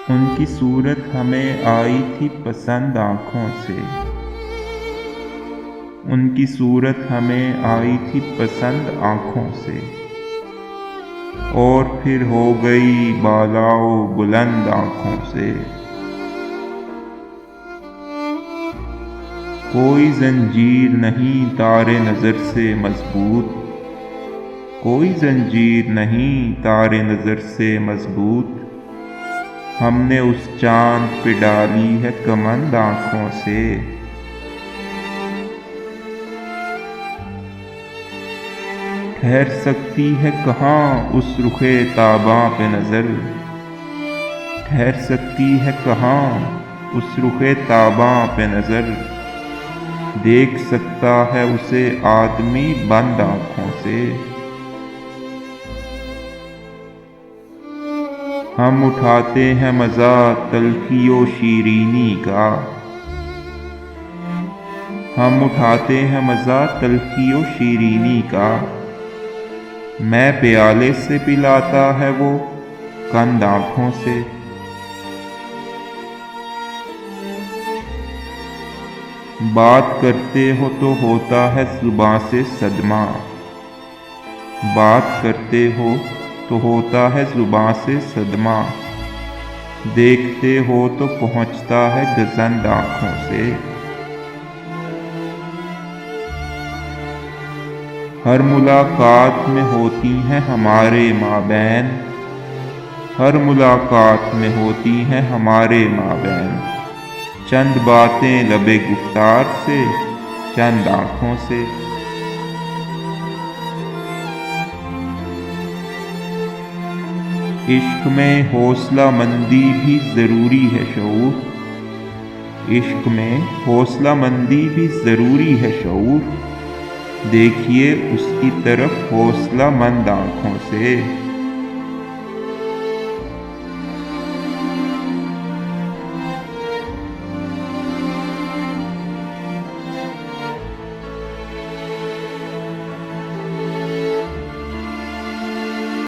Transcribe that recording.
ان کی صورت ہمیں آئی تھی پسند آنکھوں سے، ان کی صورت ہمیں آئی تھی پسند آنکھوں سے، اور پھر ہو گئی بالا و بلند آنکھوں سے۔ کوئی زنجیر نہیں تار نظر سے مضبوط، کوئی زنجیر نہیں تار نظر سے مضبوط، ہم نے اس چاند پہ ڈالی ہے کمند آنکھوں سے۔ ٹھہر سکتی ہے کہاں اس رخ تاباں پہ نظر، ٹھہر سکتی ہے کہاں اس رخ تاباں پہ نظر، دیکھ سکتا ہے اسے آدمی بند آنکھوں سے۔ ہم اٹھاتے ہیں مزہ تلخی و شیرینی کا، ہم اٹھاتے ہیں مزہ تلخی و شیرینی کا، میں پیالے سے پلاتا ہے وہ قند آنکھوں سے۔ بات کرتے ہو تو ہوتا ہے زباں سے صدمہ، بات کرتے ہو تو ہوتا ہے زباں سے صدمہ، دیکھتے ہو تو پہنچتا ہے گزند آنکھوں سے۔ ہر ملاقات میں ہوتی ہیں ہمارے مابین، ہر ملاقات میں ہوتی ہیں ہمارے مابین، چند باتیں لبِ گفتار سے، چند آنکھوں سے۔ عشق میں حوصلہ مندی بھی ضروری ہے شعور، عشق میں حوصلہ مندی بھی ضروری ہے شعور، دیکھیے اس کی طرف حوصلہ مند آنکھوں سے۔